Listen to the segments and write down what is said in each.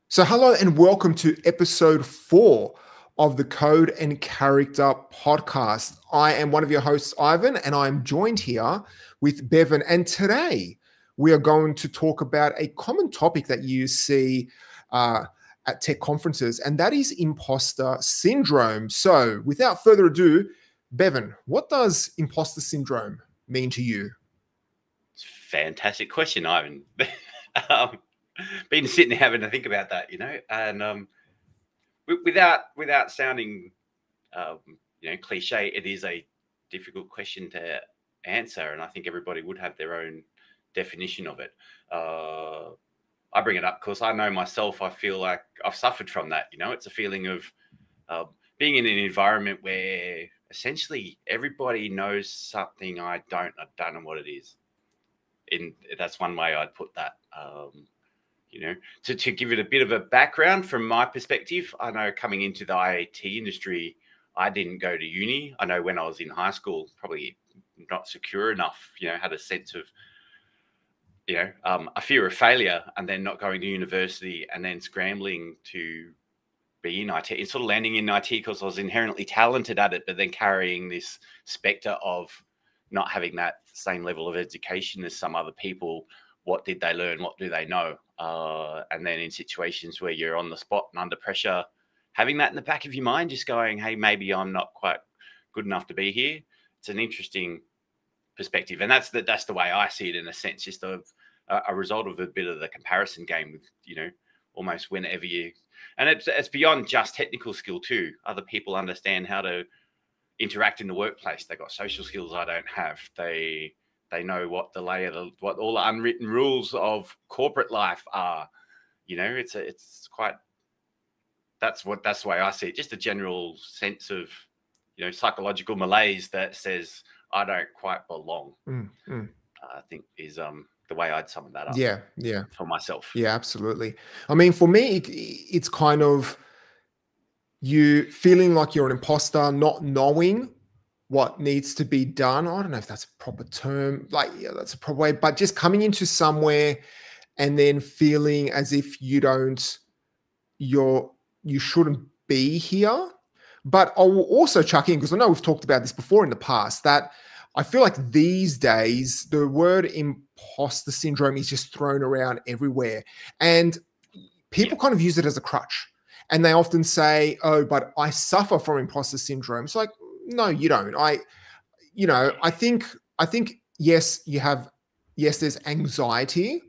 So, hello and welcome to episode 4 of the Code and Character podcast. I am one of your hosts, Ivan, and I'm joined here with Bevan. And today we are going to talk about a common topic that you see at tech conferences, and that is imposter syndrome. So, without further ado, Bevan, what does imposter syndrome mean to you? Fantastic question, Ivan. Been sitting there having to think about that, and without sounding, cliche, it is a difficult question to answer, and I think everybody would have their own definition of it. I bring it up because I know myself. I feel like I've suffered from that. It's a feeling of being in an environment where essentially everybody knows something I don't know what it is. That's one way I'd put that. To give it a bit of a background from my perspective, I know coming into the IAT industry, I didn't go to uni. I know when I was in high school, probably not secure enough, had a sense of, a fear of failure, and then not going to university and then scrambling to be in IT and sort of landing in IT because I was inherently talented at it, but then carrying this specter of not having that same level of education as some other people. What did they learn? What do they know? And then in situations where you're on the spot and under pressure, having that in the back of your mind, just going, hey, maybe I'm not quite good enough to be here. It's an interesting perspective. And that's the way I see it, in a sense, just a result of a bit of the comparison game with, almost whenever you, and it's beyond just technical skill too. Other people understand how to interact in the workplace. They've got social skills I don't have. They know what what all the unwritten rules of corporate life are. It's quite, that's the way I see it. Just a general sense of, psychological malaise that says I don't quite belong. I think is the way I'd sum that up. Yeah. For myself. Yeah, absolutely. I mean, for me, it's kind of you feeling like you're an imposter, not knowing what needs to be done. I don't know if that's a proper term, that's a proper way, but just coming into somewhere and then feeling as if you shouldn't be here. But I will also chuck in, because I know we've talked about this before in the past, that I feel like these days the word imposter syndrome is just thrown around everywhere. And people kind of use it as a crutch. And they often say, oh, but I suffer from imposter syndrome. It's like, no, you don't. I think, yes, there's anxiety,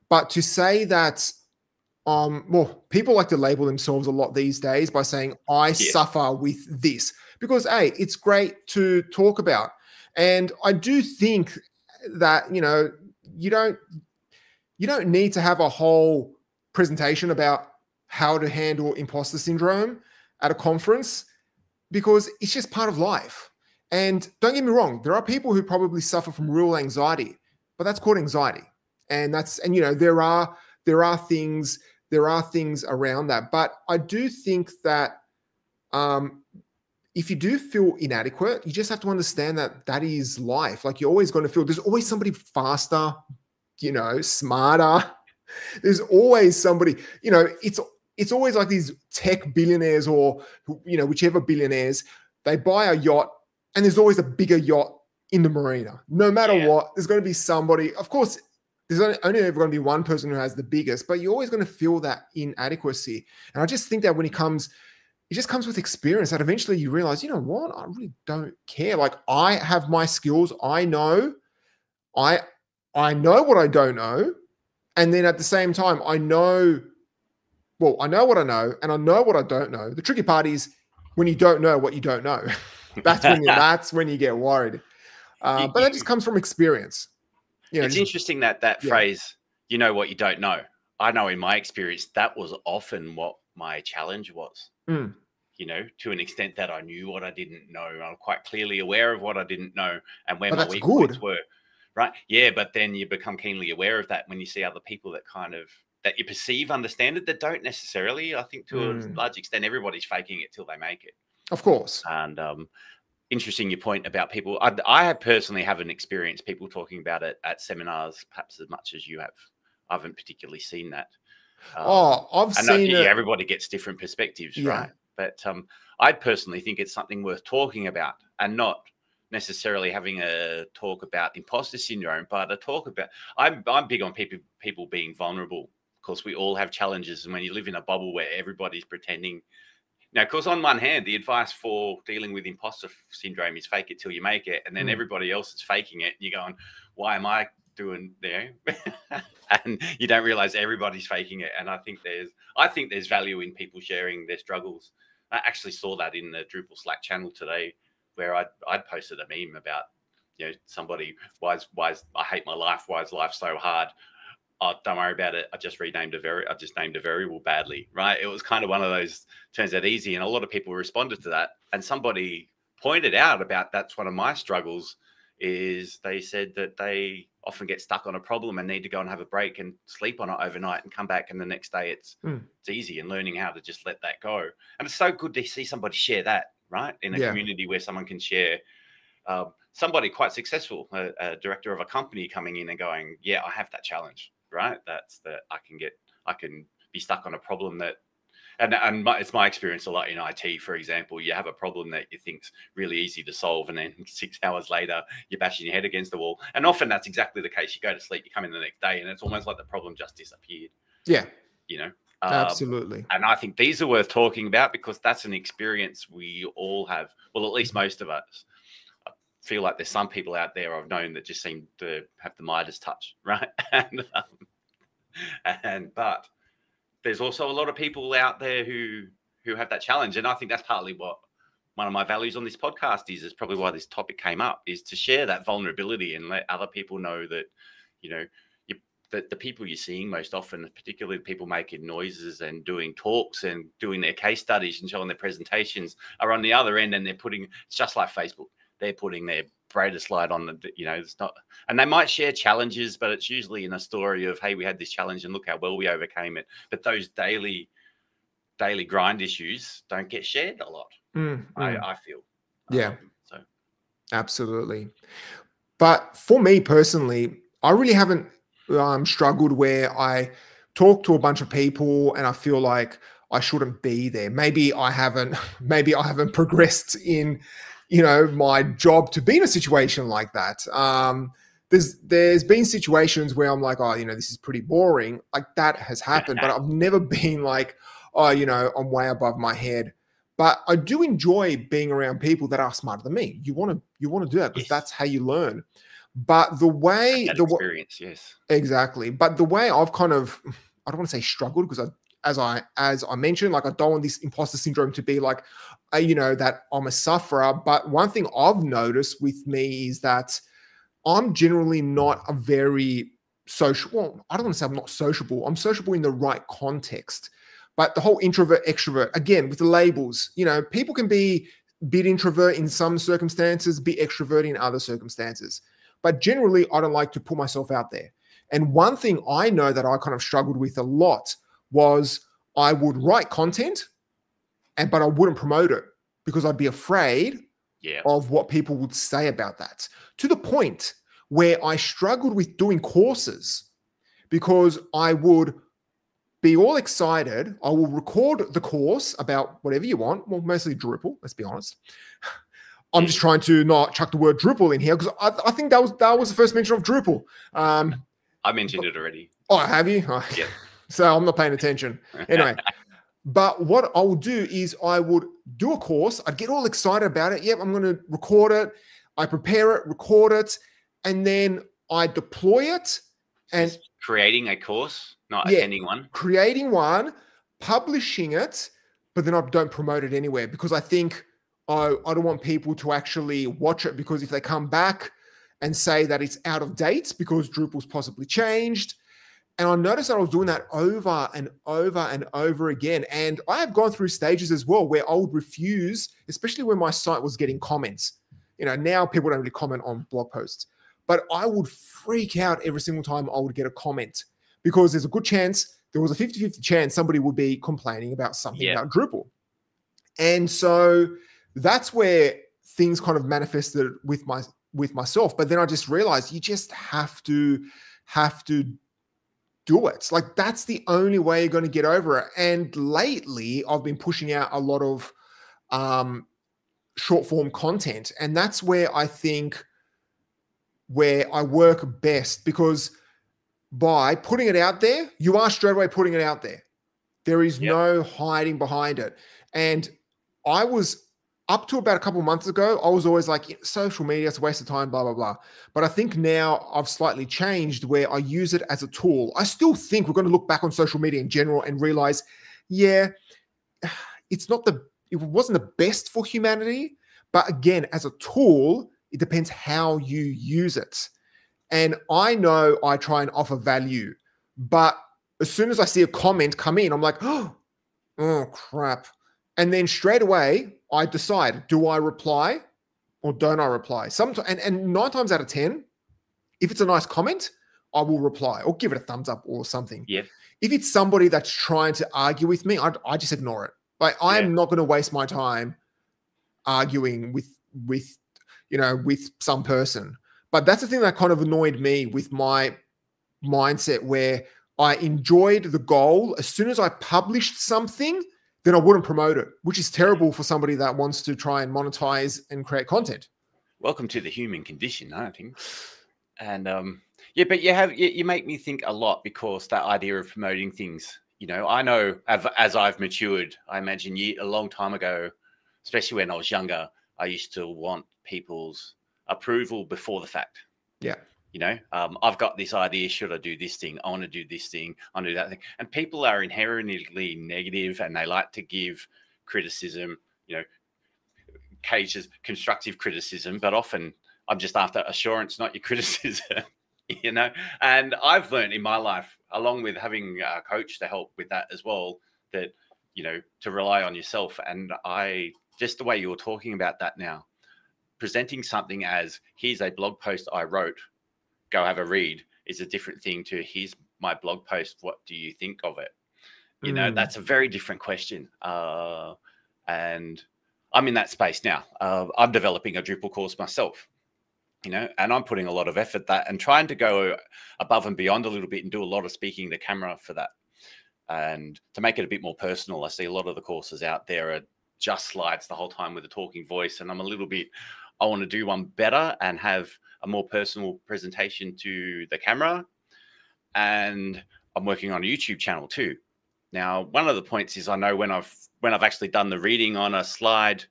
but to say that, people like to label themselves a lot these days by saying, I suffer with this, because it's great to talk about. And I do think that, you don't need to have a whole presentation about how to handle imposter syndrome at a conference, because it's just part of life. And don't get me wrong, there are people who probably suffer from real anxiety, but that's called anxiety. And there are things around that. But I do think that if you do feel inadequate, you just have to understand that is life. Like, you're always going to feel there's always somebody faster, smarter. There's always somebody, it's always like these tech billionaires or, whichever billionaires, they buy a yacht and there's always a bigger yacht in the marina. No matter what, there's going to be somebody. Of course, there's only ever going to be one person who has the biggest, but you're always going to feel that inadequacy. And I just think that it just comes with experience, that eventually you realize, you know what, I really don't care. Like, I have my skills. I know what I don't know. And then at the same time, I know what I know and I know what I don't know. The tricky part is when you don't know what you don't know. that's when you get worried. But that just comes from experience. It's interesting that phrase, you know what you don't know. I know in my experience, that was often what my challenge was. To an extent that I knew what I didn't know. I'm quite clearly aware of what I didn't know and where my weak points were. Right. Yeah. But then you become keenly aware of that when you see other people that you perceive understand it, that don't necessarily. I think to a large extent, everybody's faking it till they make it. Of course. And interesting your point about people. I personally haven't experienced people talking about it at seminars, perhaps as much as you have. I haven't particularly seen that. I've And seen it. everybody gets different perspectives, Yeah. right? But I personally think it's something worth talking about, and not necessarily having a talk about imposter syndrome, but a talk about. I'm big on people being vulnerable. Of course, we all have challenges, and when you live in a bubble where everybody's pretending. Now, of course, on one hand, the advice for dealing with imposter syndrome is fake it till you make it, and then everybody else is faking it, and you're going, "Why am I doing there?" And you don't realize everybody's faking it. And I think there's value in people sharing their struggles. I actually saw that in the Drupal Slack channel today, where I'd posted a meme about, somebody, why is I hate my life, why is life so hard? Oh, don't worry about it. I just named a variable badly, right? It was kind of one of those, turns out easy. And a lot of people responded to that. And somebody pointed out about, that's one of my struggles, is they said that they often get stuck on a problem and need to go and have a break and sleep on it overnight and come back. And the next day it's easy, and learning how to just let that go. And it's so good to see somebody share that, right? In a community where someone can share, somebody quite successful, a director of a company coming in and going, yeah, I have that challenge. Right, that's that I can be stuck on a problem that, it's my experience a lot in IT. For example, you have a problem that you think's really easy to solve, and then 6 hours later you're bashing your head against the wall. And often that's exactly the case. You go to sleep, you come in the next day, and it's almost like the problem just disappeared. Yeah, absolutely. And I think these are worth talking about, because that's an experience we all have. Well, at least most of us. Feel like there's some people out there I've known that just seem to have the Midas touch, right? But there's also a lot of people out there who have that challenge, and I think that's partly what one of my values on this podcast is. Is probably why this topic came up, is to share that vulnerability and let other people know that, that the people you're seeing most often, particularly people making noises and doing talks and doing their case studies and showing their presentations, are on the other end, and it's just like Facebook. They're putting their greatest light on it's not, and they might share challenges, but it's usually in a story of, hey, we had this challenge and look how well we overcame it. But those daily grind issues don't get shared a lot. I feel. Yeah. So absolutely. But for me personally, I really haven't struggled where I talk to a bunch of people and I feel like I shouldn't be there. Maybe I haven't progressed in my job to be in a situation like that. There's been situations where I'm like, oh, this is pretty boring. Like, that has happened, but I've never been like, oh, I'm way above my head. But I do enjoy being around people that are smarter than me. You want to do that, because that's how you learn. But the experience, yes, exactly. But the way I've kind of, I don't want to say struggled, because as I mentioned, like, I don't want this imposter syndrome to be like, that I'm a sufferer. But one thing I've noticed with me is that I'm generally not a very social. Well, I don't want to say I'm not sociable. I'm sociable in the right context. But the whole introvert, extrovert, again, with the labels, people can be a bit introvert in some circumstances, be extrovert in other circumstances. But generally, I don't like to put myself out there. And one thing I know that I kind of struggled with a lot was I would write content, but I wouldn't promote it because I'd be afraid of what people would say about that, to the point where I struggled with doing courses, because I would be all excited. I will record the course about whatever you want. Well, mostly Drupal, let's be honest. I'm just trying to not chuck the word Drupal in here, because I think that was the first mention of Drupal. I mentioned it already. Oh, have you? Oh, yeah. So I'm not paying attention. Anyway, but what I would do is I would do a course. I'd get all excited about it. Yep, I'm going to record it. I prepare it, record it, and then I deploy it. And just creating a course, not attending one. Creating one, publishing it, but then I don't promote it anywhere, because I think I don't want people to actually watch it, because if they come back and say that it's out of date because Drupal's possibly changed. And I noticed that I was doing that over and over and over again. And I have gone through stages as well where I would refuse, especially when my site was getting comments. Now people don't really comment on blog posts, but I would freak out every single time I would get a comment, because there's a good chance, there was a 50-50 chance somebody would be complaining about something about Drupal. And so that's where things kind of manifested with myself. But then I just realized you just have to do it. Like, that's the only way you're going to get over it. And lately, I've been pushing out a lot of short form content. And that's where I think where I work best, because by putting it out there, you are straight away putting it out there. There is no hiding behind it. And I was up to about a couple of months ago, I was always like, social media, it's a waste of time, blah, blah, blah. But I think now I've slightly changed where I use it as a tool. I still think we're going to look back on social media in general and realize, yeah, it wasn't the best for humanity. But again, as a tool, it depends how you use it. And I know I try and offer value, but as soon as I see a comment come in, I'm like, oh crap. And then straight away, I decide, do I reply or don't I reply? Sometimes, and 9 times out of 10, if it's a nice comment, I will reply or give it a thumbs up or something. Yeah. If it's somebody that's trying to argue with me, I just ignore it. Like, I'm not going to waste my time arguing with some person. But that's the thing that kind of annoyed me with my mindset, where I enjoyed the goal. As soon as I published something, then I wouldn't promote it, which is terrible for somebody that wants to try and monetize and create content. Welcome to the human condition, I think. And but you make me think a lot, because that idea of promoting things, I know as I've matured, I imagine a long time ago, especially when I was younger, I used to want people's approval before the fact. Yeah. I've got this idea. Should I do this thing? I want to do this thing. I want to do that thing. And people are inherently negative, and they like to give criticism, cages constructive criticism, but often I'm just after assurance, not your criticism, And I've learned in my life, along with having a coach to help with that as well, that, to rely on yourself. And just the way you're talking about that now, presenting something as, here's a blog post I wrote, go have a read, is a different thing to, here's my blog post, what do you think of it? That's a very different question. And I'm in that space now. I'm developing a Drupal course myself, and I'm putting a lot of effort that, and trying to go above and beyond a little bit and do a lot of speaking to camera for that. And to make it a bit more personal, I see a lot of the courses out there are just slides the whole time with a talking voice. And I'm a little bit, I want to do one better and have a more personal presentation to the camera. And I'm working on a YouTube channel too. Now, one of the points is, I know when I've actually done the reading on a slide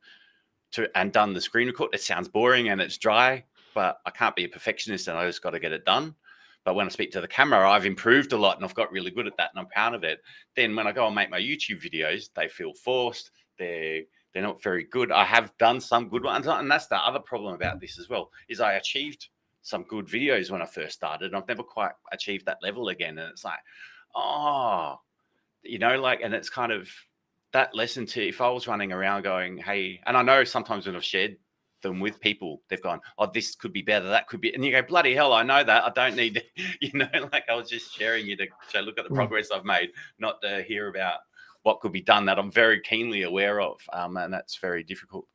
and done the screen record, it sounds boring and it's dry, but I can't be a perfectionist, and I just got to get it done. But when I speak to the camera, I've improved a lot, and I've got really good at that, and I'm proud of it. Then when I go and make my YouTube videos, they feel forced. They're not very good. I have done some good ones, and that's the other problem about this as well, is I achieved some good videos when I first started. I've never quite achieved that level again. And it's like, and it's kind of that lesson to, if I was running around going, hey, and I know sometimes when I've shared them with people, they've gone, oh, this could be better, that could be, and you go, bloody hell, I know that. I don't need to, I was just sharing you to show, look at the progress I've made, not to hear about what could be done that I'm very keenly aware of. And that's very difficult.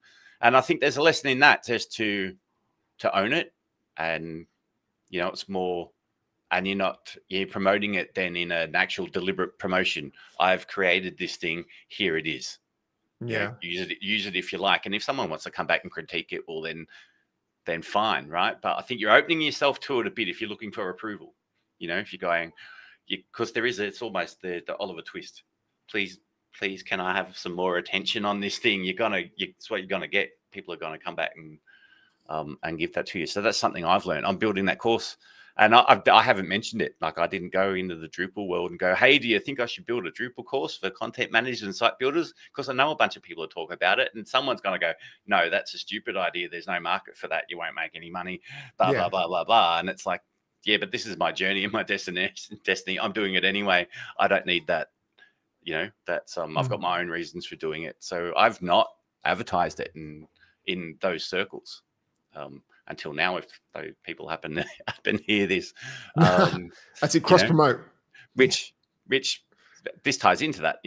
And I think there's a lesson in that, just to own it. And, it's more, and you're promoting it then in an actual deliberate promotion. I've created this thing. Here it is. Yeah. Use it if you like. And if someone wants to come back and critique it, well, then fine. Right. But I think you're opening yourself to it a bit if you're looking for approval, if you're going, because it's almost the Oliver Twist. Please, can I have some more attention on this thing? It's what you're going to get. People are going to come back and give that to you. So that's something I've learned. I'm building that course, and I haven't mentioned it. Like, I didn't go into the Drupal world and go, hey, do you think I should build a Drupal course for content managers and site builders? Because I know a bunch of people are talking about it, and someone's going to go, no, that's a stupid idea. There's no market for that. You won't make any money, blah, blah, blah, blah, blah. And it's like, yeah, but this is my journey and my destiny. I'm doing it anyway. I don't need that. That's I've got my own reasons for doing it. So I've not advertised it in those circles until now. If people happen to hear this, that's it. Cross promote, which this ties into that.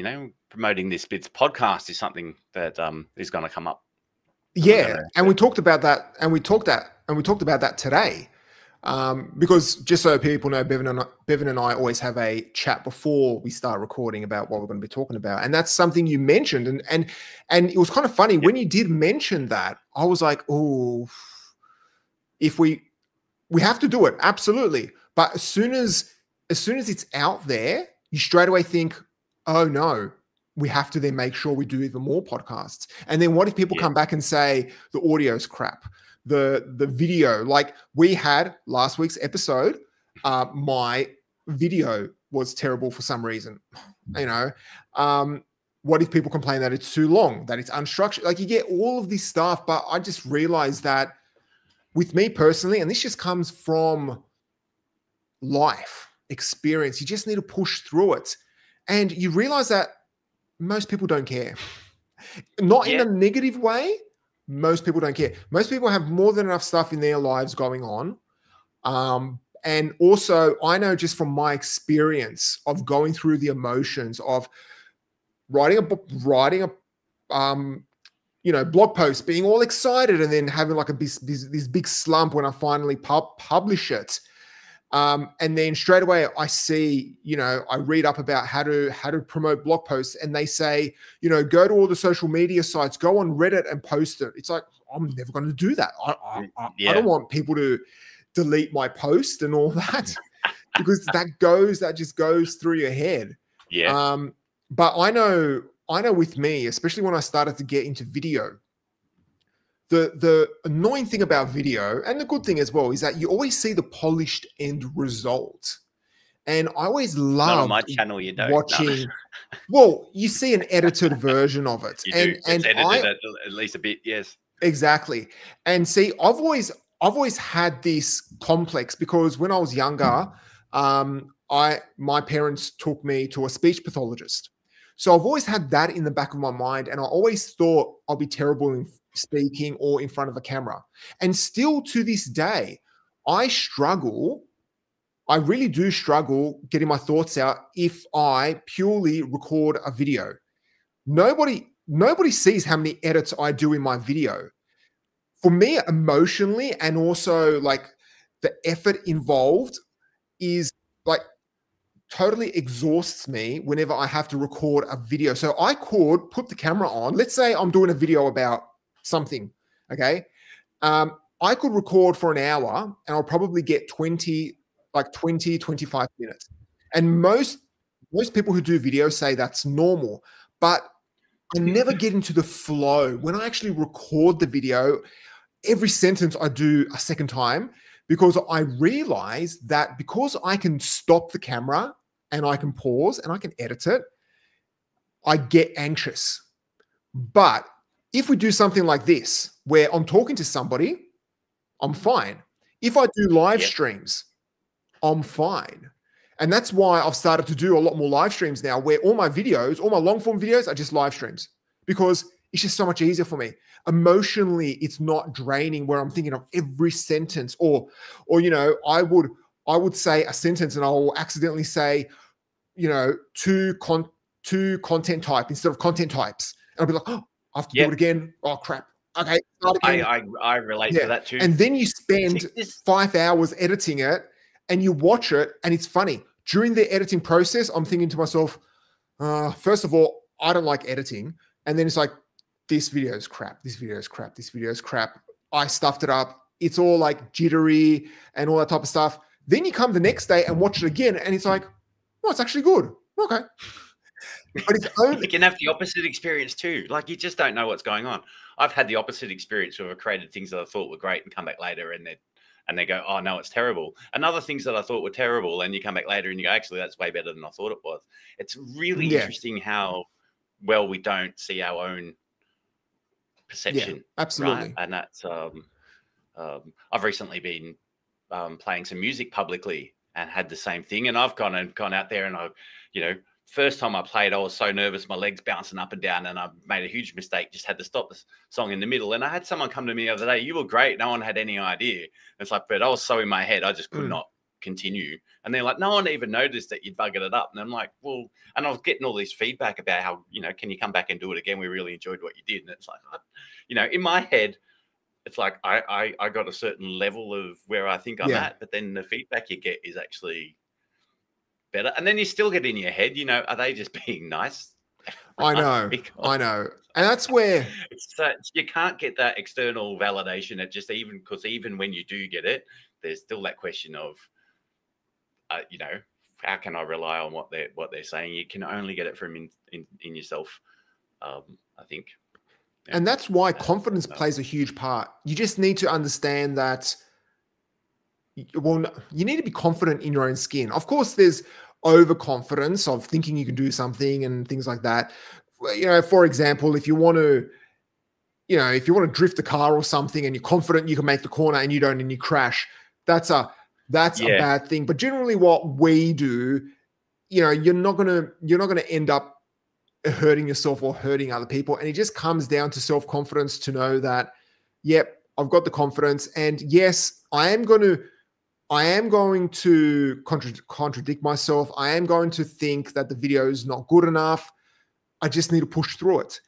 Promoting this bits podcast is something that is going to come up. Yeah, and we talked about that, and we talked about that today. Because just so people know, Bevan and I always have a chat before we start recording about what we're going to be talking about, and that's something you mentioned, and it was kind of funny when you did mention that. I was like, oh, if we have to do it, absolutely, but as soon as it's out there, you straight away think, oh no, we have to then make sure we do even more podcasts. And then what if people come back and say the audio's crap? The video, like we had last week's episode, my video was terrible for some reason. You know, what if people complain that it's too long, that it's unstructured? Like you get all of this stuff, but I just realized that with me personally, and this just comes from life experience, you just need to push through it. And you realize that most people don't care. Not in a negative way. Most people don't care. Most people have more than enough stuff in their lives going on. And also, I know just from my experience of going through the emotions of writing a book, blog post, being all excited, and then having like this big slump when I finally publish it. And then straight away I see, I read up about how to promote blog posts, and they say, go to all the social media sites, go on Reddit and post it. It's like, I'm never going to do that. I don't want people to delete my post and all that because that just goes through your head. Yeah. But I know with me, especially when I started to get into video, the annoying thing about video, and the good thing as well, is that you always see the polished end result. And I always love not on my channel. You don't watching. No. Well, you see an edited version of it, and edited at least a bit. Yes, exactly. And see, I've always had this complex because when I was younger, my parents took me to a speech pathologist. So I've always had that in the back of my mind, and I always thought I'll be terrible in speaking or in front of a camera. And still to this day, I really do struggle getting my thoughts out if I purely record a video. Nobody sees how many edits I do in my video. For me, emotionally, and also like the effort involved is like totally exhausts me whenever I have to record a video. So I could put the camera on. Let's say I'm doing a video about something, okay? I could record for an hour and I'll probably get 20, 25 minutes. And most people who do video say that's normal, but I never get into the flow. When I actually record the video, every sentence I do a second time, because I realize that because I can stop the camera and I can pause and I can edit it, I get anxious. But if we do something like this, where I'm talking to somebody, I'm fine. If I do live streams, I'm fine. And that's why I've started to do a lot more live streams now, where all my long form videos are just live streams, because it's just so much easier for me. Emotionally, it's not draining where I'm thinking of every sentence, or I would say a sentence and I'll accidentally say, two content type instead of content types. And I'll be like, oh, I have to do it again. Oh crap. Okay. Start again. I relate to that too. And then you spend 5 hours editing it and you watch it, and it's funny. During the editing process, I'm thinking to myself, first of all, I don't like editing. And then it's like, this video is crap. This video is crap. This video is crap. I stuffed it up. It's all like jittery and all that type of stuff. Then you come the next day and watch it again, and it's like, oh, it's actually good. Okay. But it's only you can have the opposite experience too. Like, you just don't know what's going on. I've had the opposite experience where I've created things that I thought were great and come back later and they go, oh no, it's terrible. And other things that I thought were terrible, and you come back later and you go, actually, that's way better than I thought it was. It's really interesting how well we don't see our own perception. Absolutely. Right? And that's I've recently been playing some music publicly and had the same thing. And I've gone out there and I've, first time I played, I was so nervous, my legs bouncing up and down, and I made a huge mistake, just had to stop the song in the middle. And I had someone come to me the other day, you were great. No one had any idea. It's like, but I was so in my head, I just could not continue. And they're like, no one even noticed that you'd buggered it up. And I'm like, well, and I was getting all this feedback about how, can you come back and do it again? We really enjoyed what you did. And it's like, in my head, it's like I got a certain level of where I think I'm at, but then the feedback you get is actually better. And then you still get in your head, are they just being nice? I know. I know. And that's where you can't get that external validation. It just because even when you do get it, there's still that question of, how can I rely on what they're saying? You can only get it from in yourself. I think. Yeah. And that's why confidence plays a huge part. You just need to understand that, well, you need to be confident in your own skin. Of course, there's overconfidence of thinking you can do something and things like that. For example, if you want to drift the car or something and you're confident you can make the corner and you don't and you crash, that's a bad thing. But generally what we do, you're not gonna end up hurting yourself or hurting other people. And it just comes down to self-confidence to know that, yep, I've got the confidence. And yes, I am going to contradict myself. I am going to think that the video is not good enough. I just need to push through it.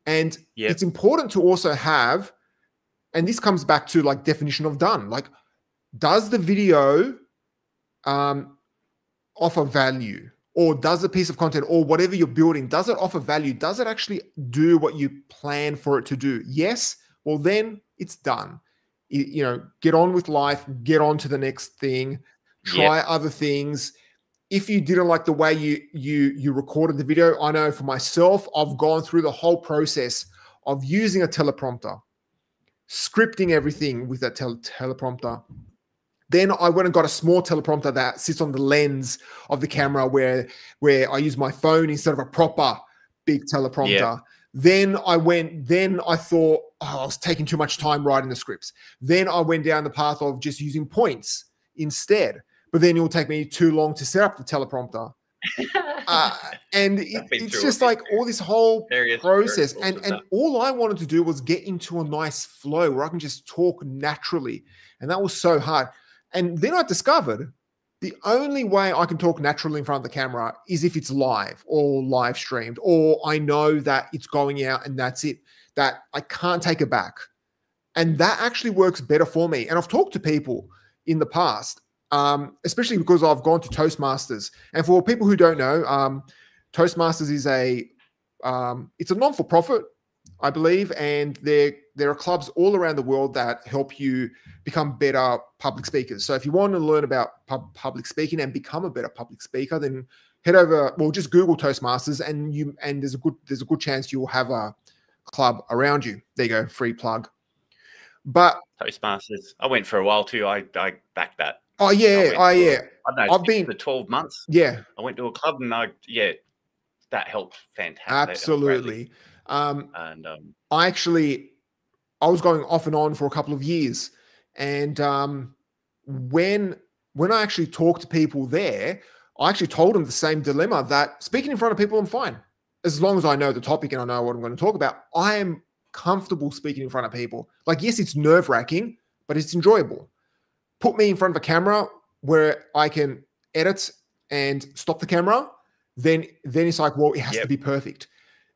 And it's important to also have, and this comes back to like definition of done. Like, does the video offer value? Or does a piece of content or whatever you're building, does it offer value? Does it actually do what you plan for it to do? Yes. Well, then it's done. Get on with life, get on to the next thing, try other things. If you didn't like the way you recorded the video, I know for myself, I've gone through the whole process of using a teleprompter, scripting everything with that teleprompter. Then I went and got a small teleprompter that sits on the lens of the camera where I use my phone instead of a proper big teleprompter. Yeah. Then I thought, I was taking too much time writing the scripts. Then I went down the path of just using points instead. But then it will take me too long to set up the teleprompter. And it's just like all this whole process. And all I wanted to do was get into a nice flow where I can just talk naturally. And that was so hard. And then I discovered the only way I can talk naturally in front of the camera is if it's live or live streamed, or I know that it's going out and that's it, that I can't take it back. And that actually works better for me. And I've talked to people in the past, especially because I've gone to Toastmasters. And for people who don't know, Toastmasters is it's a non-for-profit, I believe, and there are clubs all around the world that help you become better public speakers. So if you want to learn about public speaking and become a better public speaker, then head over, just Google Toastmasters, and there's a good chance you'll have a club around you. There you go, free plug. But Toastmasters, I went for a while too. I backed that. Oh yeah, I don't know, I've been for 12 months. Yeah, I went to a club and that helped fantastic. Absolutely. I was going off and on for a couple of years. And when I actually talked to people there, I actually told them the same dilemma, that speaking in front of people, I'm fine. As long as I know the topic and I know what I'm going to talk about, I am comfortable speaking in front of people. Like, yes, it's nerve-wracking, but it's enjoyable. Put me in front of a camera where I can edit and stop the camera, then it's like, well, it has to be perfect.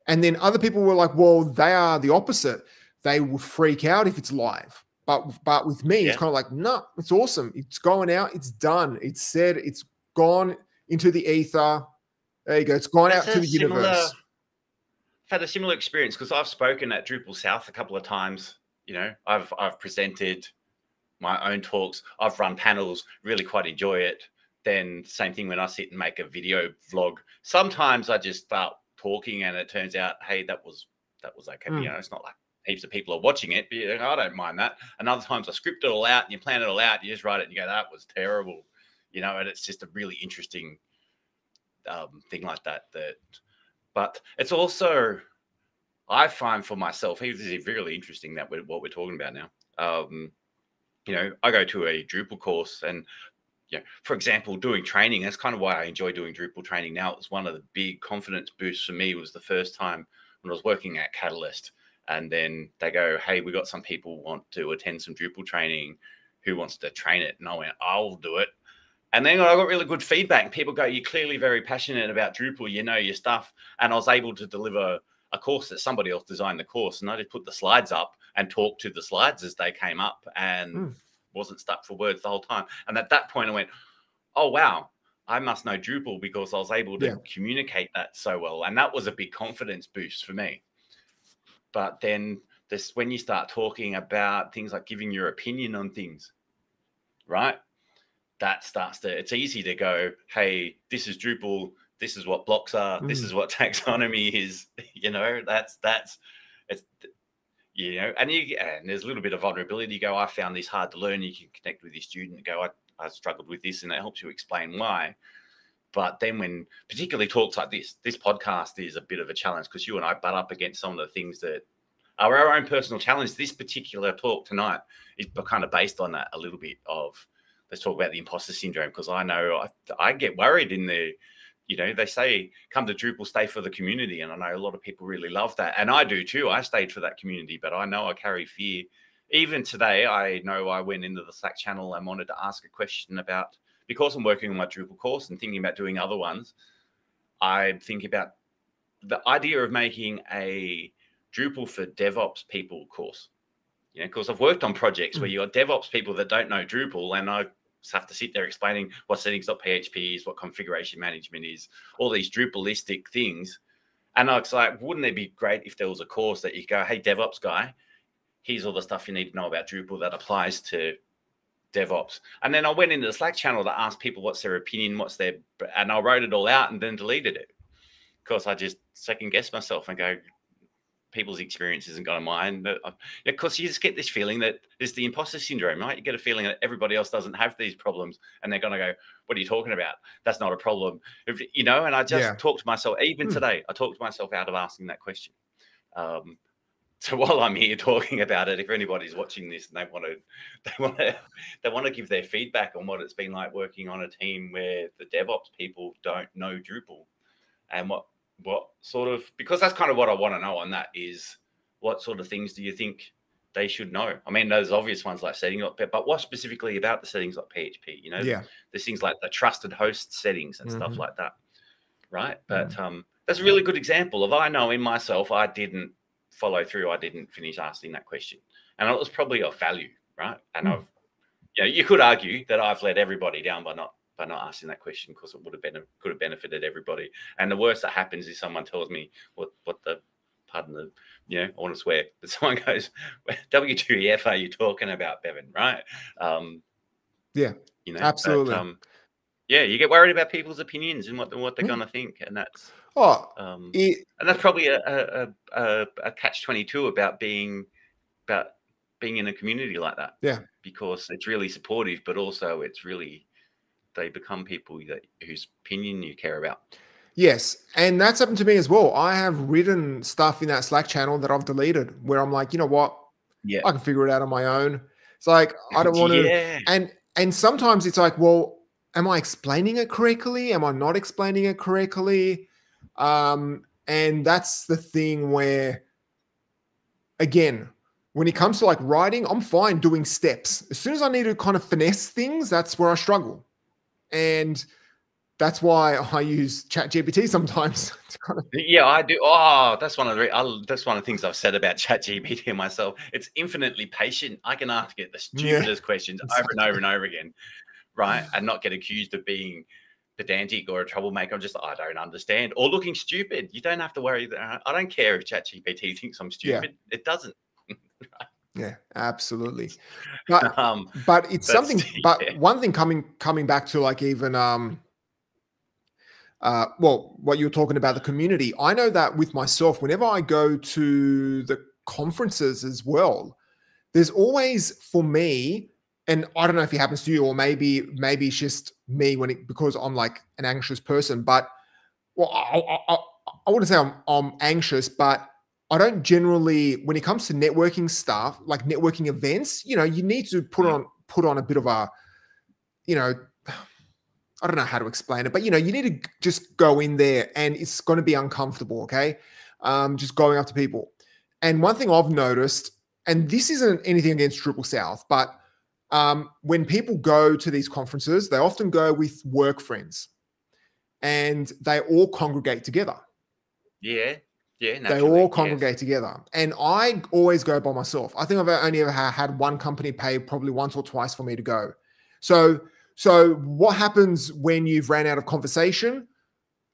And then other people were like, well, they are the opposite. They would freak out if it's live. But with me, it's kind of like, no, it's awesome. It's going out. It's done. It's said. It's gone into the ether. There you go. It's gone out to the universe. I've had a similar experience because I've spoken at Drupal South a couple of times. I've presented my own talks. I've run panels. Really quite enjoy it. Then same thing when I sit and make a video vlog. Sometimes I just start talking and it turns out, hey, that was okay. It's not like heaps of people are watching it, but I don't mind that. And other times I script it all out and you plan it all out, you just write it and you go, that was terrible, and it's just a really interesting thing like that. But it's also, I find for myself, this is really interesting that what we're talking about now. I go to a Drupal course and, for example, doing training, that's kind of why I enjoy doing Drupal training now. It was one of the big confidence boosts for me. It was the first time when I was working at Catalyst. And then they go, hey, we got some people want to attend some Drupal training. Who wants to train it? And I went, I'll do it. And then I got really good feedback. People go, you're clearly very passionate about Drupal. You know your stuff. And I was able to deliver a course that somebody else designed the course, and I just put the slides up and talked to the slides as they came up, and wasn't stuck for words the whole time. And at that point I went, oh wow, I must know Drupal, because I was able to communicate that so well. And that was a big confidence boost for me. But then when you start talking about things like giving your opinion on things, right? That starts to, it's easy to go, hey, this is Drupal, this is what blocks are, this is what taxonomy is, you know, it's, you know, and there's a little bit of vulnerability. You go, I found this hard to learn. You can connect with your student and go, I struggled with this, and it helps you explain why. But then when particularly talks like this podcast is a bit of a challenge, because you and I butt up against some of the things that are our own personal challenge. This particular talk tonight is kind of based on that a little bit of, let's talk about the imposter syndrome, because I know I get worried in the, you know, they say, come to Drupal, stay for the community. And I know a lot of people really love that. And I do too. I stayed for that community, but I know I carry fear. Even today, I know I went into the Slack channel and wanted to ask a question about, because I'm working on my Drupal course and thinking about doing other ones, I think about the idea of making a Drupal for DevOps people course. You know, because I've worked on projects where you got DevOps people that don't know Drupal, and I have to sit there explaining what settings.php is, what configuration management is, all these Drupalistic things. And I was like, wouldn't it be great if there was a course that you go, hey, DevOps guy, here's all the stuff you need to know about Drupal that applies to DevOps. And then I went into the Slack channel to ask people what's their opinion, and I wrote it all out and then deleted it, because I just second guessed myself and go, people's experience isn't going to mine. Because you just get this feeling that there's the imposter syndrome, right? You get a feeling that everybody else doesn't have these problems, and they're going to go, what are you talking about? That's not a problem. You know, and I just talked to myself, even today, I talked myself out of asking that question. So while I'm here talking about it, if anybody's watching this and they want to give their feedback on what it's been like working on a team where the DevOps people don't know Drupal, and what sort of, because that's kind of what I want to know on that is, what sort of things do you think they should know? I mean, those obvious ones like settings.php, but what specifically about the settings.php? You know, there's things like the trusted host settings and stuff like that, right? But that's a really good example of, I know in myself, I didn't follow through. I didn't finish asking that question, and it was probably of value, right? And you could argue that I've let everybody down by not asking that question, because it could have benefited everybody. And the worst that happens is someone tells me what the, pardon the, you know, I want to swear, but someone goes, W2EF are you talking about, Bevan, right? Yeah, you know, absolutely. But, you get worried about people's opinions and what they're going to think. And that's, and that's probably a catch-22 about being in a community like that. Yeah. Because it's really supportive, but also it's really, they become people whose opinion you care about. Yes. And that's happened to me as well. I have written stuff in that Slack channel that I've deleted, where I'm like, you know what? Yeah. I can figure it out on my own. It's like, I don't want to. And sometimes it's like, well, am I explaining it correctly? Am I not explaining it correctly? And that's the thing where, again, when it comes to like writing, I'm fine doing steps. As soon as I need to kind of finesse things, that's where I struggle. And that's why I use ChatGPT sometimes. Yeah, I do. Oh, that's one of the things I've said about ChatGPT myself. It's infinitely patient. I can ask it the stupidest questions over and over and over again, right? And not get accused of being pedantic or a troublemaker. I'm just, I don't understand, or looking stupid. You don't have to worry. I don't care if ChatGPT thinks I'm stupid. Yeah. It doesn't. Yeah, absolutely. But it's something. But one thing coming back to like even well, what you were talking about, the community. I know that with myself, whenever I go to the conferences as well, there's always, for me, and I don't know if it happens to you, or maybe it's just me because I'm like an anxious person. But well, I wouldn't say I'm anxious, but I don't generally, when it comes to networking stuff, like networking events, you know, you need to put on a bit of a, you know, I don't know how to explain it, but you know, you need to just go in there and it's going to be uncomfortable. Okay. Just going up to people. And one thing I've noticed, and this isn't anything against Drupal South, but when people go to these conferences, they often go with work friends and they all congregate together. Yeah. Yeah, They all naturally. Yes. congregate together. And I always go by myself. I think I've only ever had one company pay probably once or twice for me to go. So, so what happens when you've ran out of conversation?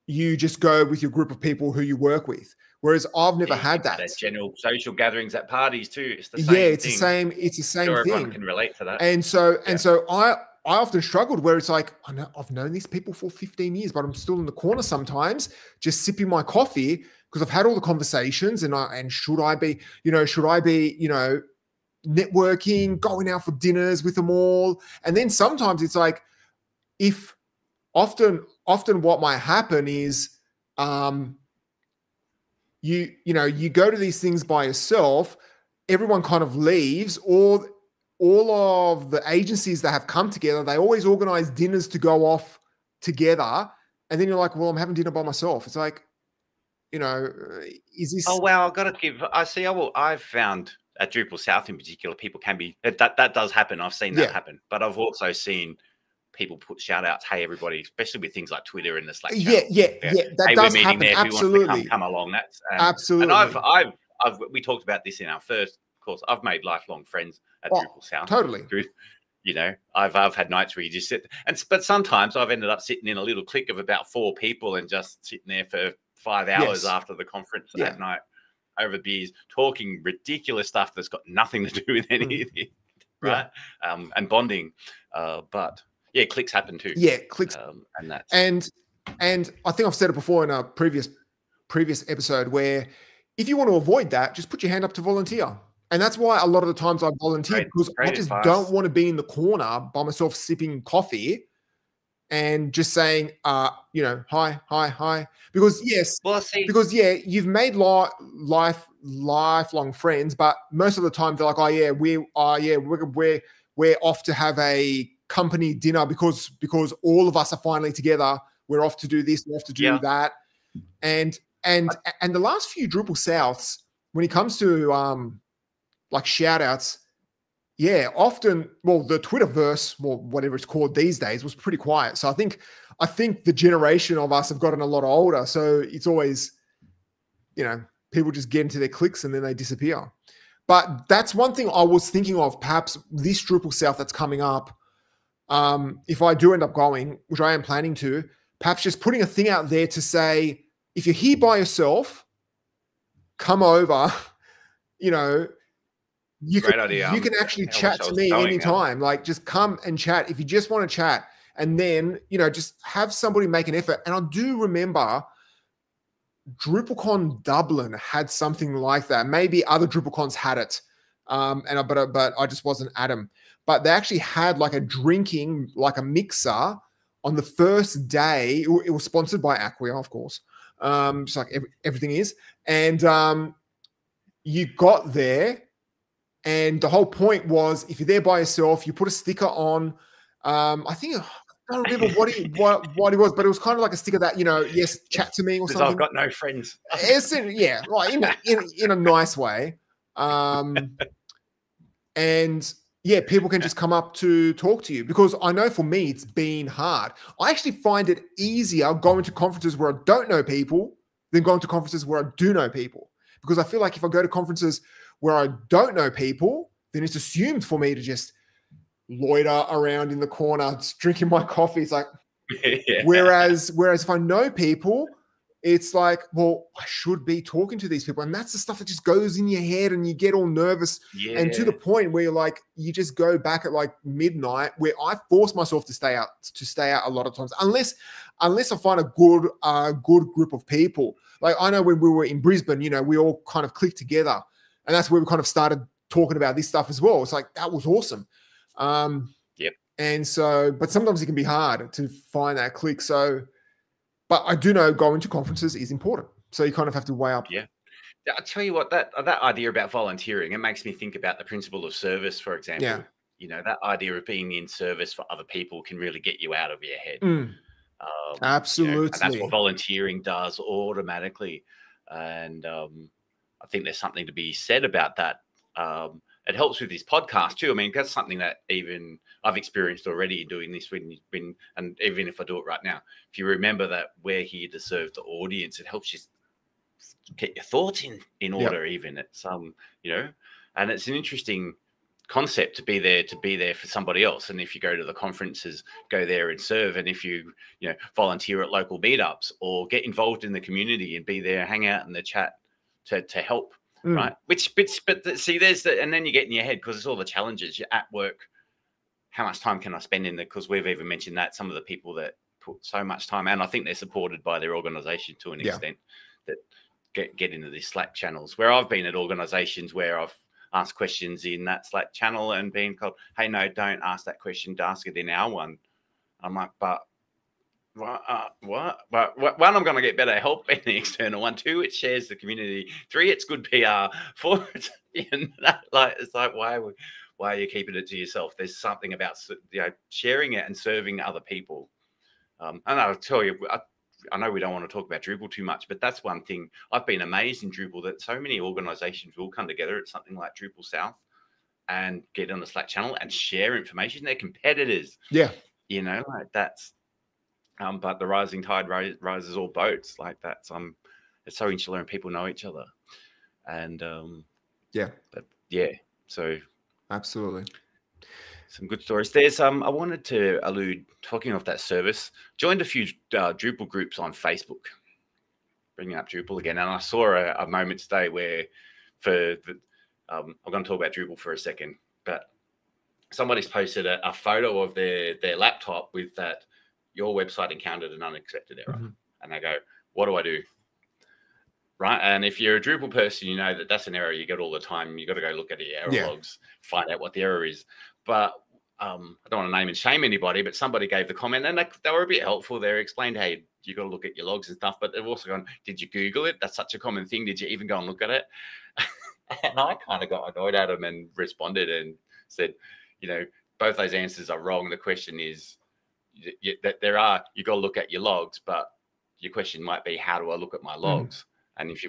You just go with your group of people who you work with. Whereas I've never Yeah, you had get that that. at general social gatherings at parties too. It's the Yeah, same it's the thing. same. It's the same Sure, everyone thing. can relate to that. And so Yeah. I often struggled where it's like, I know I've known these people for 15 years, but I'm still in the corner sometimes, just sipping my coffee because I've had all the conversations and should I be, networking, going out for dinners with them all. And then sometimes it's like, if often what might happen is you go to these things by yourself, everyone kind of leaves, or all of the agencies that have come together, they always organize dinners to go off together. And then you're like, well, I'm having dinner by myself. It's like, is Oh this? wow, I've got to give. I see. I've found at Drupal South in particular, people can be that does happen. I've seen that Yeah. happen, but I've also seen people put shout outs, hey everybody, especially with things like Twitter and the Slack Yeah, channel. yeah, yeah. That Hey, we're does meeting happen. there. Who wants to Absolutely. come along? That's and Absolutely. we talked about this in our first course. I've made lifelong friends at Oh, Drupal South totally. through. I've had nights where you just sit, but sometimes I've ended up sitting in a little clique of about 4 people and just sitting there for 5 hours Yes. after the conference Yeah. at night over beers, talking ridiculous stuff that's got nothing to do with anything, right? And bonding, but yeah, cliques happen too. Yeah, clicks. And that's And I think I've said it before in a previous episode where if you want to avoid that, just put your hand up to volunteer. And that's why a lot of the times I volunteer, because I great just advice. don't want to be in the corner by myself sipping coffee and just saying, hi. Because you've made lifelong friends, but most of the time they're like, oh yeah, we're off to have a company dinner because all of us are finally together. We're off to do this, we're off to do that. And the last few Drupal Souths, when it comes to like shout outs, yeah, often, well, the Twitterverse, or whatever it's called these days, was pretty quiet. So I think the generation of us have gotten a lot older. So it's always, people just get into their clicks and then they disappear. But that's one thing I was thinking of, perhaps this Drupal South that's coming up. If I do end up going, which I am planning to, perhaps just putting a thing out there to say, if you're here by yourself, come over, great idea. You can actually chat to me anytime. Like, just come and chat if you just want to chat, and then just have somebody make an effort. And I do remember DrupalCon Dublin had something like that. Maybe other DrupalCons had it, but I just wasn't at them. But they actually had like a drinking, like a mixer on the first day. It was sponsored by Acquia, of course, just like everything is. And you got there. And the whole point was, if you're there by yourself, you put a sticker on. I think I don't remember what it was, but it was kind of like a sticker that yes, chat to me or something. I've got no friends. Yeah, like in a nice way. And yeah, people can just come up to talk to you, because I know for me it's been hard. I actually find it easier going to conferences where I don't know people than going to conferences where I do know people, because I feel like if I go to conferences where I don't know people, then it's assumed for me to just loiter around in the corner, just drinking my coffee. It's like, whereas if I know people, it's like, well, I should be talking to these people. And that's the stuff that just goes in your head and you get all nervous. Yeah. And to the point where you're like, you just go back at like midnight, where I force myself to stay out a lot of times, unless I find a good group of people. Like, I know when we were in Brisbane, we all kind of clicked together. And that's where we kind of started talking about this stuff as well. It's like, that was awesome. Yep. And so, but sometimes it can be hard to find that click. So, but I do know going to conferences is important. So you kind of have to weigh up. Yeah. I'll tell you what, that idea about volunteering, it makes me think about the principle of service, for example. Yeah. That idea of being in service for other people can really get you out of your head. Absolutely. And that's what volunteering does automatically. And I think there's something to be said about that. It helps with this podcast too. I mean, that's something that even I've experienced already doing this and even if I do it right now, if you remember that we're here to serve the audience, it helps you get your thoughts in order. Even it's you know, and it's an interesting concept to be there for somebody else. And if you go to the conferences, go there and serve. And if you volunteer at local meetups or get involved in the community and be there, hang out in the chat to help, right? But see, there's and then you get in your head because it's all the challenges. You're at work. How much time can I spend in there? Because we've even mentioned that some of the people that put so much time, and I think they're supported by their organization to an extent, that get into these Slack channels. Where I've been at organizations where I've asked questions in that Slack channel and being called, hey, no, don't ask that question, ask it in our one. I'm like, but what? But one, I'm going to get better help in the external one. Two, it shares the community. Three, it's good PR. Four, it's like, why are you keeping it to yourself? There's something about sharing it and serving other people. And I'll tell you, I know we don't want to talk about Drupal too much, but that's one thing I've been amazed in Drupal, that so many organizations will come together at something like Drupal South and get on the Slack channel and share information. They're competitors. Yeah. Like that's, but the rising tide rises all boats. Like that's, it's so insular and people know each other. And so absolutely. Some good stories. There's I wanted to allude, talking of that service, joined a few Drupal groups on Facebook, bringing up Drupal again. And I saw a moment today where I'm going to talk about Drupal for a second, but somebody's posted a photo of their laptop with that, your website encountered an unexpected error. And they go, what do I do? Right. And if you're a Drupal person, you know that that's an error you get all the time. You got to go look at your error logs, find out what the error is. But I don't want to name and shame anybody, but somebody gave the comment and they were a bit helpful. They explained, hey, you got to look at your logs and stuff. But they've also gone, did you Google it? That's such a common thing. Did you even go and look at it? And I kind of got annoyed at them and responded and said, both those answers are wrong. The question is that you got to look at your logs, but your question might be, how do I look at my logs? And if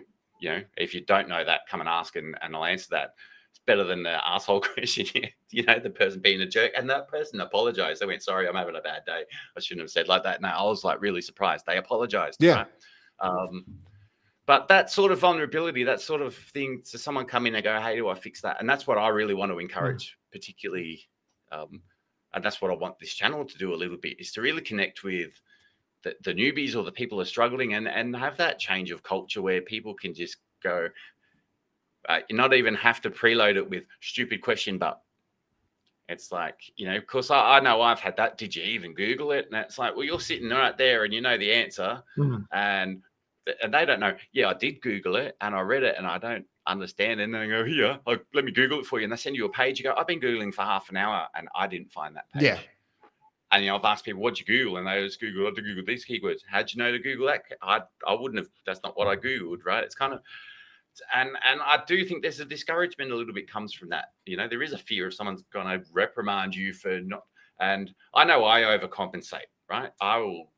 you don't know that, come and ask and I'll answer that. It's better than the asshole question, the person being a jerk. And that person apologized. They went, sorry, I'm having a bad day. I shouldn't have said like that. No, I was like really surprised. They apologized. Yeah. Right? But that sort of vulnerability, that sort of thing, to someone come in and go, hey, do I fix that? And that's what I really want to encourage, particularly. And that's what I want this channel to do a little bit, is to really connect with the newbies or the people who are struggling and have that change of culture where people can just go, you not even have to preload it with stupid question, but it's like, of course, I know I've had that. Did you even Google it? And it's like, well, you're sitting right there and you know the answer. And they don't know. Yeah, I did Google it and I read it and I don't understand. And then they go, here, let me Google it for you. And they send you a page. You go, I've been Googling for half an hour and I didn't find that page. Yeah. And, I've asked people, what'd you Google? And they just Google, I had to Google these keywords. How'd you know to Google that? I wouldn't have, that's not what I Googled, right? It's kind of, and I do think there's a discouragement a little bit comes from that. There is a fear of someone's going to reprimand you for not, and I know I overcompensate, right? I will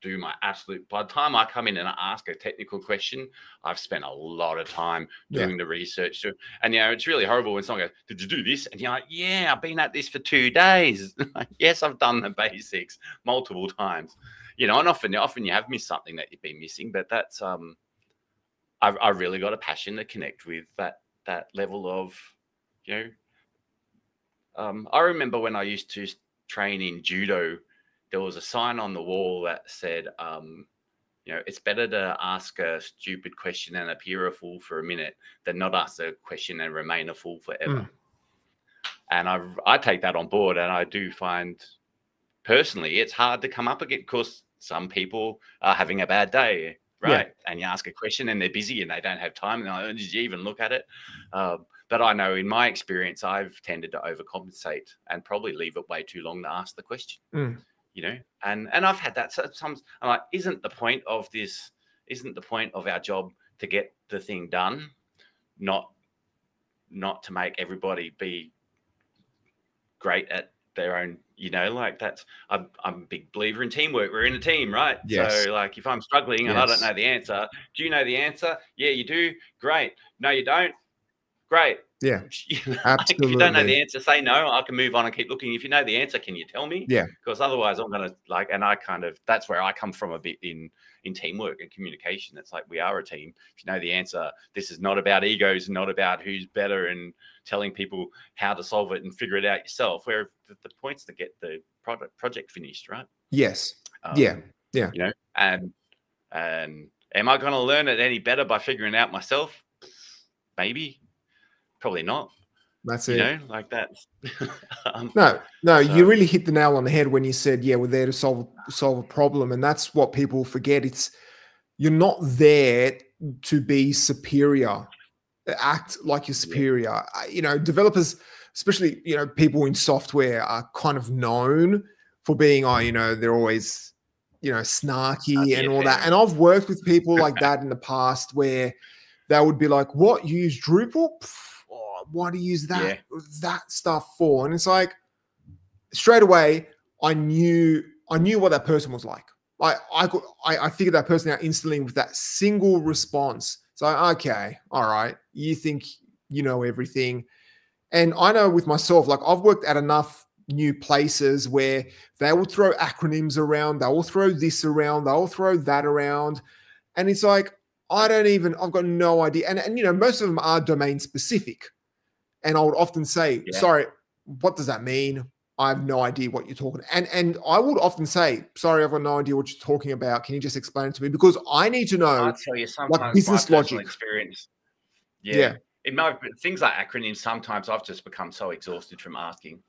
do my absolute, by the time I come in and I ask a technical question, I've spent a lot of time doing the research. And, it's really horrible when someone goes, did you do this? And you're like, yeah, I've been at this for 2 days. Yes, I've done the basics multiple times, and often you have missed something that you've been missing, but that's, I really got a passion to connect with that level of, I remember when I used to train in judo, there was a sign on the wall that said, it's better to ask a stupid question and appear a fool for a minute than not ask a question and remain a fool forever. And I take that on board, and I do find personally it's hard to come up again because some people are having a bad day. Right. Yeah. And you ask a question and they're busy and they don't have time. And they're like, did you even look at it? But I know in my experience, I've tended to overcompensate and probably leave it way too long to ask the question, and I've had that. So I'm like, isn't the point of our job to get the thing done, not to make everybody be great at their own, like that's, I'm a big believer in teamwork. We're in a team, right? Yes. So like if I'm struggling and I don't know the answer, do you know the answer? Yeah, you do. Great. No, you don't. great. Yeah, Like, if you don't know absolutely. the answer, say no. I can move on and keep looking. If you know the answer, can you tell me? Yeah. Because otherwise, I'm gonna like. And I kind of that's where I come from a bit in teamwork and communication. It's like we are a team. If you know the answer, this is not about egos, not about who's better and telling people how to solve it and figure it out yourself. Where the point's to get the project finished, right? Yes. Yeah. Yeah. You know, and am I going to learn it any better by figuring it out myself? Maybe, probably not. That's You it. know, like that. No, you So, really hit the nail on the head when you said, yeah, we're there to solve a problem. And that's what people forget. It's you're not there to be superior, act like you're yeah, superior. You know, developers, especially, you know, people in software are kind of known for being, oh, you know, they're always, you know, snarky and yeah, all that. fair. And I've worked with people like that in the past where they would be like, what, you use Drupal? Pff, oh, why do you use Yeah, that stuff for? And it's like, straight away, I knew what that person was like. I figured that person out instantly with that single response. So okay, all right, you think you know everything, and I know with myself, like I've worked at enough new places where they will throw acronyms around, they will throw this around, they'll throw that around, and it's like I've got no idea, and you know most of them are domain specific, and I would often say, yeah. sorry, what does that mean? I have no idea what you're talking. And I would often say, sorry, I've got no idea what you're talking about. Can you just explain it to me? Because I need to I'll know tell you, like sometimes my business personal logic. experience. Yeah, Yeah. it might things like acronyms. Sometimes I've just become so exhausted from asking.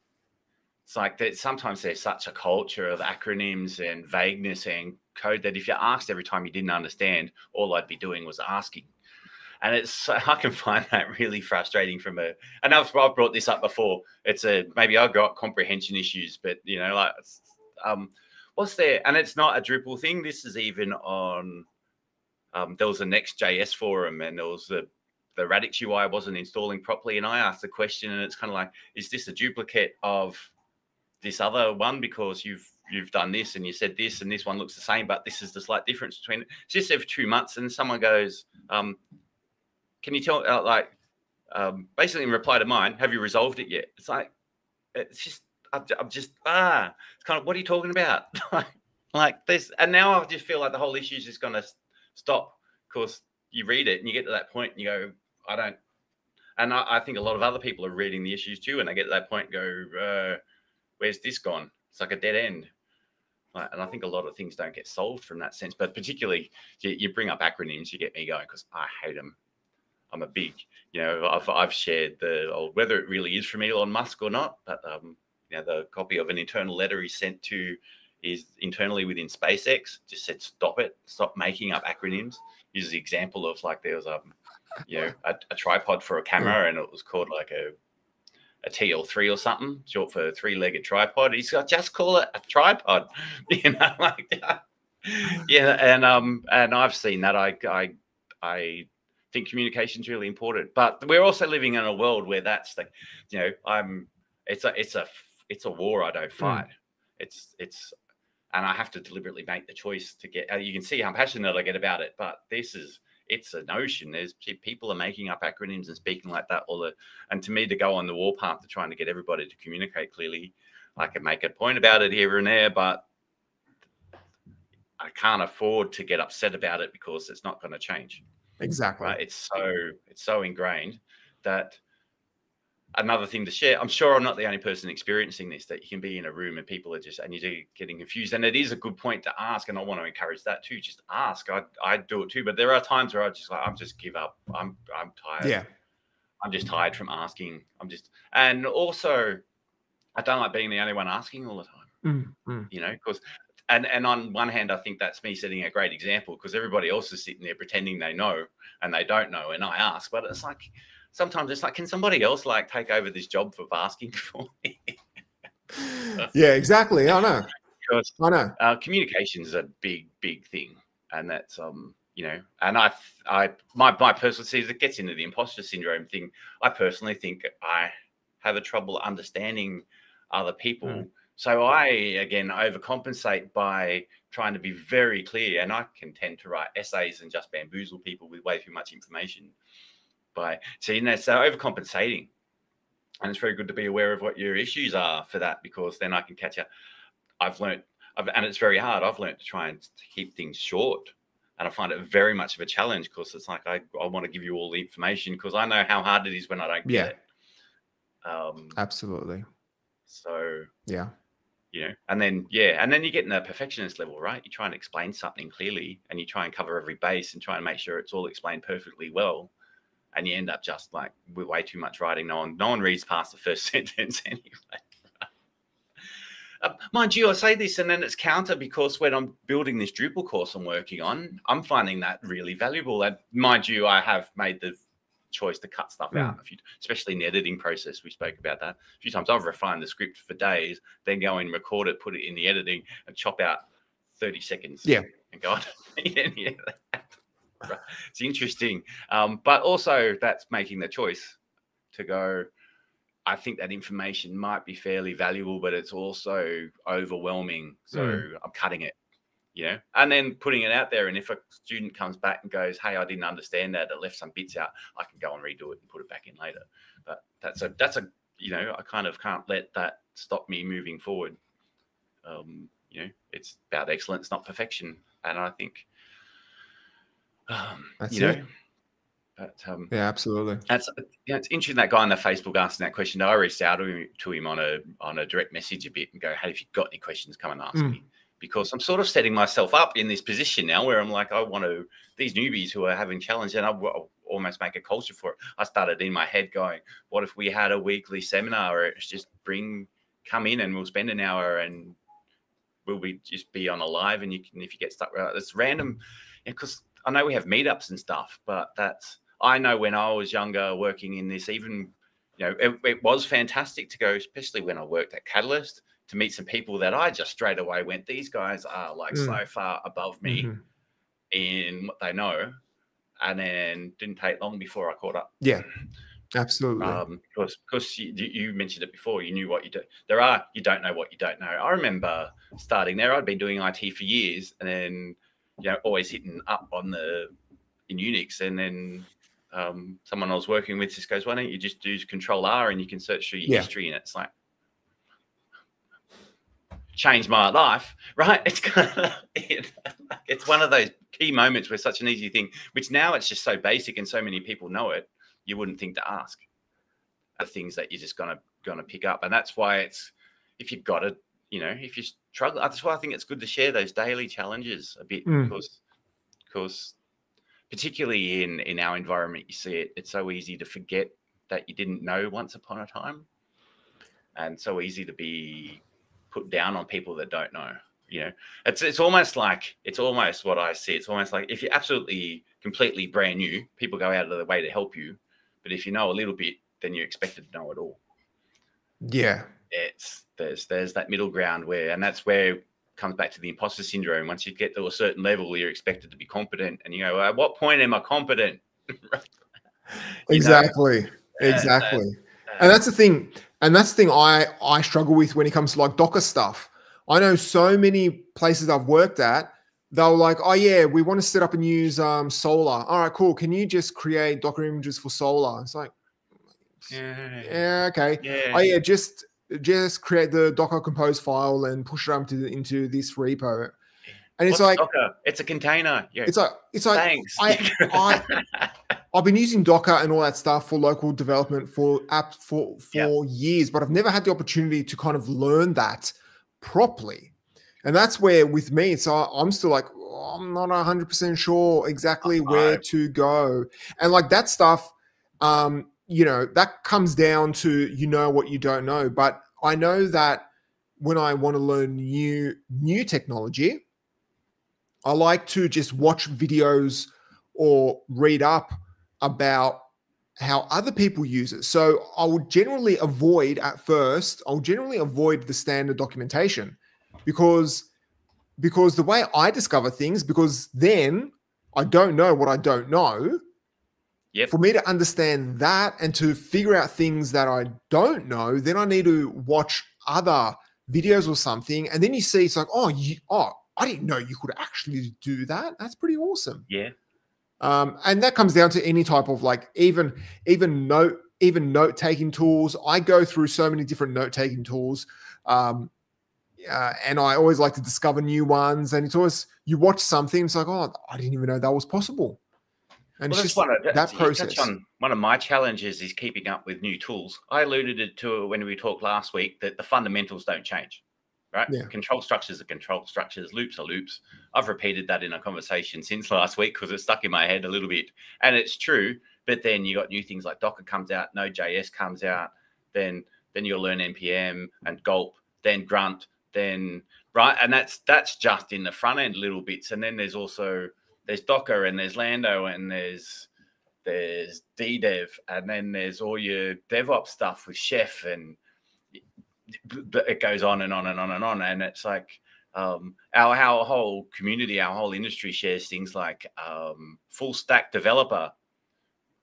It's like that. Sometimes there's such a culture of acronyms and vagueness and code that if you asked every time you didn't understand, all I'd be doing was asking. And it's I can find that really frustrating from a. And I've brought this up before. It's maybe I've got comprehension issues, but you know, like what's there? And it's not a Drupal thing. This is even on. There was a Next.js forum, and there was the Radix UI wasn't installing properly, and I asked the question, and it's kind of like, is this a duplicate of this other one because you've done this and you said this and this one looks the same, but this is the slight difference between it. It's just every 2 months, and someone goes, can you tell basically in reply to mine, have you resolved it yet? It's like it's just I'm just it's kind of what are you talking about? Like this, and now I just feel like the whole issue is just going to stop because you read it and you get to that point and you go, I don't. And I think a lot of other people are reading the issues too, and they get to that point and go, where's this gone? It's like a dead end. And I think a lot of things don't get solved from that sense. But particularly, you bring up acronyms, you get me going because I hate them. I'm a big, you know, I've shared whether it really is from Elon Musk or not, but you know, the copy of an internal letter he sent to is internally within SpaceX just said stop making up acronyms. Uses the example of like there was you know a tripod for a camera and it was called like a TL3 or something, short for three-legged tripod. He's got just call it a tripod, you know, like yeah. And I've seen that. I think communication is really important, but we're also living in a world where that's the, you know, it's a war I don't fight. It's and I have to deliberately make the choice to get. You can see how passionate I get about it, but it's a notion. There's people are making up acronyms and speaking like that and to me to go on the warpath to trying to get everybody to communicate clearly, I can make a point about it here and there, but I can't afford to get upset about it because it's not going to change. Exactly. Right? It's so ingrained that. Another thing to share, I'm sure I'm not the only person experiencing this, that you can be in a room and people are just, and you're getting confused. And it is a good point to ask. And I want to encourage that too. Just ask. I do it too. But there are times where I'm just give up. I'm tired. Yeah. I'm just tired from asking. And also I don't like being the only one asking all the time, you know, because, and on one hand, I think that's me setting a great example because everybody else is sitting there pretending they know and they don't know. And I ask, but it's like, sometimes it's like, can somebody else like take over this job for asking for me? Yeah, exactly. I know. Because I know. communication is a big thing, and that's you know, and my personal see it gets into the imposter syndrome thing. I personally think I have a trouble understanding other people, so I again overcompensate by trying to be very clear, and I can tend to write essays and just bamboozle people with way too much information. by, so so overcompensating. And it's very good to be aware of what your issues are for that, because then I can catch up. And it's very hard. I've learned to try and keep things short. And I find it very much of a challenge, because it's like, I want to give you all the information, because I know how hard it is when I don't get it. Absolutely. So, yeah. And then you get in the perfectionist level, right? You try and explain something clearly, and you try and cover every base and try and make sure it's all explained perfectly well. And you end up just like with way too much writing. No one reads past the first sentence anyway. Mind you, I say this and then it's counter, because when I'm building this Drupal course I'm working on, I'm finding that really valuable. And mind you, I have made the choice to cut stuff out, especially in the editing process. We spoke about that a few times. I've refined the script for days, then go and record it, put it in the editing, and chop out 30 seconds. Yeah. And go on. Right. It's interesting. But also that's making the choice to go, I think that information might be fairly valuable, but it's also overwhelming. So I'm cutting it, and then putting it out there. And if a student comes back and goes, hey, I didn't understand that, it left some bits out, I can go and redo it and put it back in later. But that's a I kind of can't let that stop me moving forward. It's about excellence, not perfection. And I think, that's it. But, yeah, absolutely. It's interesting, that guy on the Facebook asking that question. I reached out to him on a direct message a bit and go, hey, if you've got any questions, come and ask me. Because I'm sort of setting myself up in this position now where I'm like, I want to, these newbies who are having challenge, and I'll almost make a culture for it. I started in my head going, what if we had a weekly seminar where it's just come in and we'll spend an hour and will we just be on a live, and you can, if you get stuck, it's random, because I know we have meetups and stuff, but I know when I was younger working in this, even, it was fantastic to go, especially when I worked at Catalyst, to meet some people that I just straight away went, these guys are like so far above me in what they know. And then didn't take long before I caught up. Yeah, absolutely. Because you mentioned it before, you knew what you do. You don't know what you don't know. I remember starting there, I'd been doing IT for years, and then, always hitting up in Unix, and then someone I was working with just goes, why don't you just do Control R and you can search through your history? And it's like, changed my life, right? It's kind of, it's one of those key moments where such an easy thing, which now it's just so basic and so many people know it, you wouldn't think to ask, are things that you're just gonna pick up. And that's why it's, if you've got it, if you struggle, that's why I think it's good to share those daily challenges a bit, because particularly in our environment, you see it, it's so easy to forget that you didn't know once upon a time, and so easy to be put down on people that don't know. It's almost what I see. It's almost like if you're absolutely completely brand new, people go out of their way to help you, but if you know a little bit, then you're expected to know it all. Yeah, there's that middle ground and that's where it comes back to the imposter syndrome. Once you get to a certain level, you're expected to be competent, and you go, at what point am I competent? Exactly. And that's the thing. And that's the thing I struggle with when it comes to like Docker stuff. I know so many places I've worked at, they're like, oh yeah, we want to set up and use Solar. All right, cool. Can you just create Docker images for Solar? It's like, yeah, okay. Yeah. Oh yeah, just create the Docker Compose file and push it up into this repo. And it's like, Docker? It's a container. Yeah. It's like thanks. I've been using Docker and all that stuff for local development for apps for years, but I've never had the opportunity to kind of learn that properly. And that's where with me, so I'm still like, I'm not 100% sure exactly where to go. And like that stuff, that comes down to, what you don't know. But I know that when I want to learn new technology, I like to just watch videos or read up about how other people use it. So I would generally avoid the standard documentation because the way I discover things, because then I don't know what I don't know. Yep. For me to understand that and to figure out things that I don't know, then I need to watch other videos or something. And then you see, it's like, I didn't know you could actually do that. That's pretty awesome. Yeah. And that comes down to any type of like even note taking tools. I go through so many different note taking tools, and I always like to discover new ones. And it's always you watch something, it's like, oh, I didn't even know that was possible. And Well, it's that's just one of that you process. touch on one of my challenges is keeping up with new tools. I alluded to it when we talked last week that the fundamentals don't change, right? Yeah. Control structures are control structures, loops are loops. I've repeated that in a conversation since last week because it stuck in my head a little bit, and it's true. But then you got new things like Docker comes out, Node.js comes out, then you'll learn npm and gulp, then grunt, then right, and that's just in the front end little bits, and then there's Docker and there's Lando and there's DDev, and then there's all your DevOps stuff with Chef, and it goes on and on and on and on. And it's like our whole community, our whole industry shares things like full stack developer,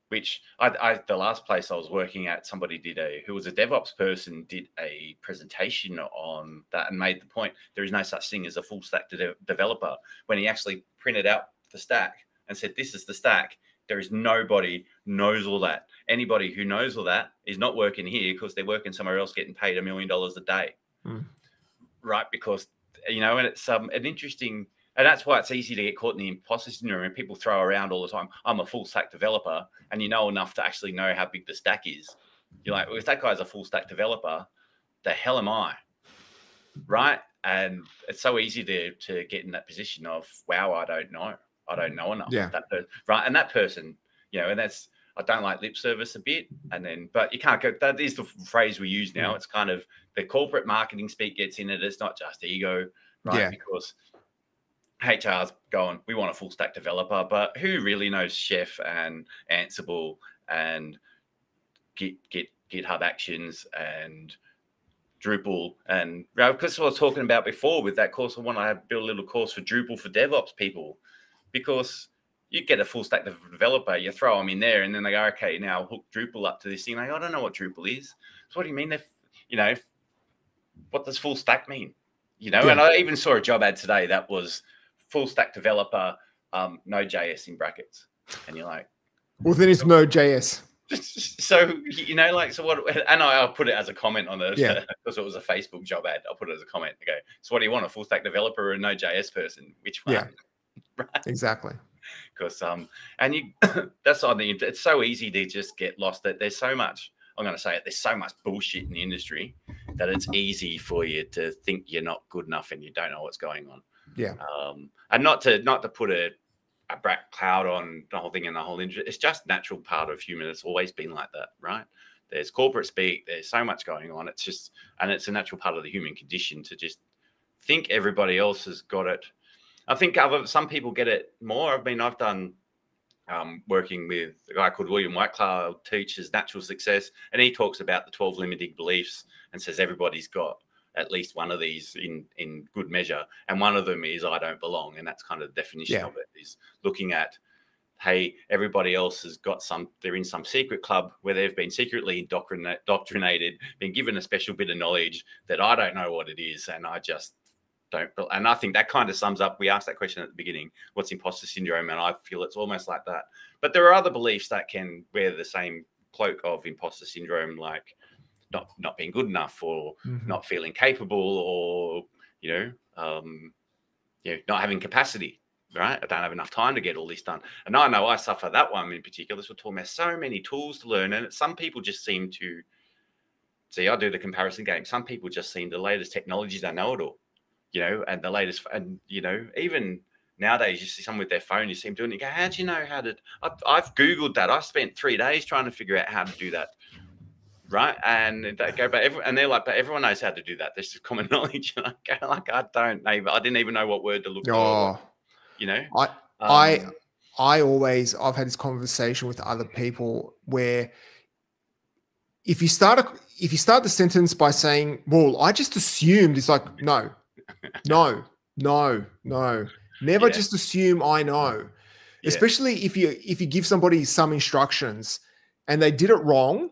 which the last place I was working at, somebody who was a DevOps person did a presentation on that and made the point there is no such thing as a full stack developer. When he actually printed out the stack and said, this is the stack, there is nobody knows all that. Anybody who knows all that is not working here because they're working somewhere else getting paid $1 million a day. Right? Because, and it's an interesting, and that's why it's easy to get caught in the imposter syndrome. And people throw around all the time, I'm a full stack developer, and you know enough to actually know how big the stack is. You're like, well, if that guy's a full stack developer, the hell am I? Right? And it's so easy to get in that position of, wow, I don't know enough. Yeah. Right. And that person, and that's, I don't like lip service a bit. And then, but you can't go, that is the phrase we use now. It's kind of the corporate marketing speak gets in it. It's not just ego, right? Yeah. Because HR's going, we want a full stack developer, but who really knows Chef and Ansible and GitHub Actions and Drupal? And because I was talking about before with that course, I want to build a little course for Drupal for DevOps people, because you get a full stack developer, you throw them in there, and then they go, okay, now hook Drupal up to this thing. Like, I don't know what Drupal is. So what do you mean? What does full stack mean? And I even saw a job ad today that was full stack developer, Node.js in brackets. And you're like, well, then it's Node.js. So, so what, and I'll put it as a comment on it because it was a Facebook job ad. I'll put it as a comment. Okay. So what do you want? A full stack developer or a Node.js person? Which one? Yeah, right. Exactly. Because, and that's on it's so easy to just get lost that there's so much, I'm going to say it, there's so much bullshit in the industry that it's easy for you to think you're not good enough and you don't know what's going on. Yeah. And not to put a black cloud on the whole thing and the whole industry. It's just natural part of human. It's always been like that, right? There's corporate speak. There's so much going on. It's just, and it's a natural part of the human condition to just think everybody else has got it. I think some people get it more. I've done working with a guy called William Whitecloud, teaches natural success, and he talks about the 12 limiting beliefs and says everybody's got at least one of these in good measure. And one of them is I don't belong. And that's kind of the definition of it, is looking at, hey, everybody else has got they're in some secret club where they've been secretly indoctrinated, been given a special bit of knowledge that I don't know what it is. And I just don't. And I think that kind of sums up, we asked that question at the beginning, what's imposter syndrome? And I feel it's almost like that. But there are other beliefs that can wear the same cloak of imposter syndrome, like not being good enough, or not feeling capable, or not having capacity, right? I don't have enough time to get all this done. And I know I suffer that one in particular. So we're talking about so many tools to learn, and some people just seem to see, I do the comparison game. Some people just seem the latest technologies, they know it all, and the latest, and even nowadays you see someone with their phone, you see them doing it, you go, how do you know how to, I've Googled that. I spent 3 days trying to figure out how to do that. Right. And they go, and they're like, but everyone knows how to do that. This is common knowledge. And I go, like, I didn't even know what word to look for. I've had this conversation with other people where if you start the sentence by saying, well, I just assumed, it's like, no, never just assume I know. Especially if you give somebody some instructions and they did it wrong,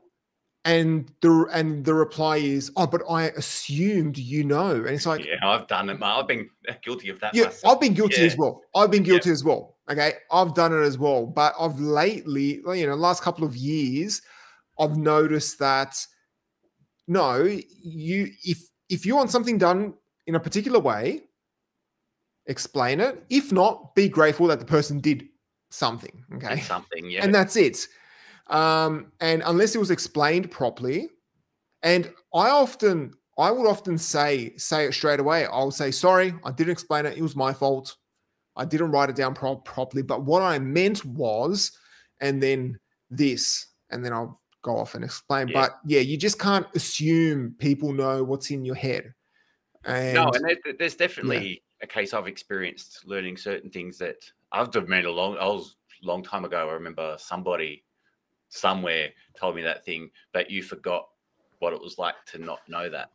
And the reply is, oh, but I assumed you know. And it's like, Yeah, I've done it. I've been guilty of that yeah, myself. I've been guilty Yeah. as well. I've been guilty as well. Okay. I've done it as well. But I've lately, last couple of years, I've noticed that no, if you want something done in a particular way, explain it. If not, be grateful that the person did something. Okay. Did something, yeah. And that's it. And unless it was explained properly, and I would often say it straight away. I'll say, sorry, I didn't explain it. It was my fault. I didn't write it down properly. But what I meant was, and then this, and then I'll go off and explain. Yeah. But yeah, you just can't assume people know what's in your head. No, And and there's definitely a case I've experienced learning certain things that I've made I was a long time ago. I remember somebody somewhere told me that thing, but you forgot what it was like to not know that.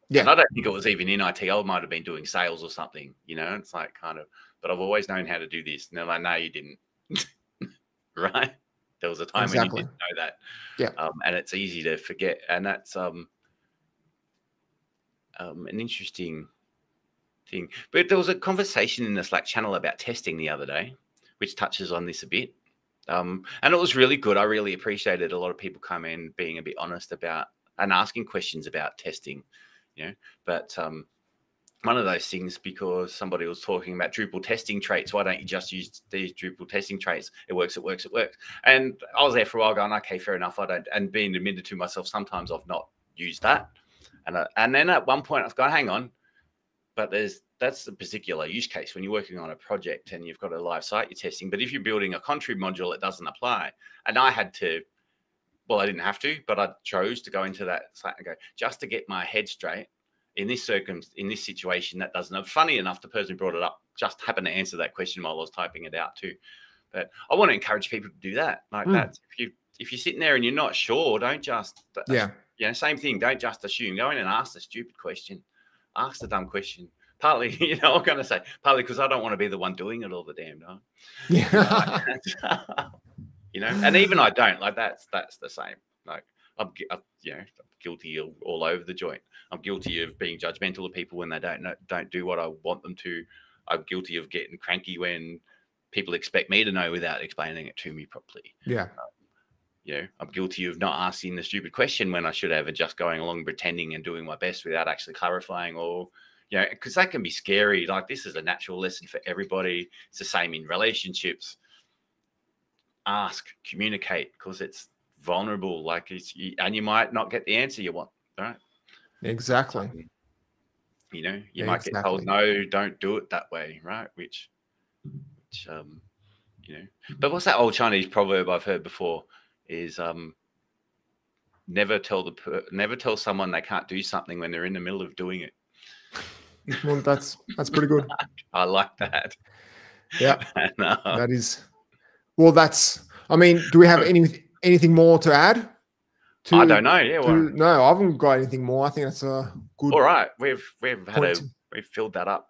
yeah, And I don't think it was even in IT. I might have been doing sales or something, it's like kind of, but I've always known how to do this. And they're like, no, you didn't. Right. There was a time when you didn't know that. Yeah. And it's easy to forget. And that's an interesting thing. But there was a conversation in the Slack channel about testing the other day, which touches on this a bit. And it was really good. I really appreciated a lot of people come in being a bit honest about and asking questions about testing, but one of those things, because somebody was talking about Drupal testing traits. Why don't you just use these Drupal testing traits? It works. And I was there for a while going, okay, fair enough. I don't, and being admitted to myself, sometimes I've not used that. And then at one point I was going, hang on, but that's a particular use case when you're working on a project and you've got a live site you're testing. But if you're building a contrib module, it doesn't apply. And I had to, well, I didn't have to, but I chose to go into that site and go, just to get my head straight in this situation, that doesn't. Funny enough, the person who brought it up just happened to answer that question while I was typing it out too. But I want to encourage people to do that. Like that. If you're sitting there and you're not sure, don't just, same thing. Don't just assume. Go in and ask the stupid question. Ask the dumb question. Partly, I'm going to say, partly because I don't want to be the one doing it all the damn time. Yeah. And even I don't. Like that's the same. Like I'm guilty of all over the joint. I'm guilty of being judgmental of people when they don't do what I want them to. I'm guilty of getting cranky when people expect me to know without explaining it to me properly. Yeah. I'm guilty of not asking the stupid question when I should have, and just going along pretending and doing my best without actually clarifying, or because that can be scary. Like, this is a natural lesson for everybody. It's the same in relationships. Ask, communicate, because it's vulnerable. Like, and you might not get the answer you want, right? Exactly. You might get told, no, don't do it that way, right? Which but what's that old Chinese proverb I've heard before is never tell someone they can't do something when they're in the middle of doing it. Well, that's pretty good. I like that. Yeah. That is, well, do we have anything more to add? I don't know. Yeah. No, I haven't got anything more. I think that's a good. All right. We've filled that up.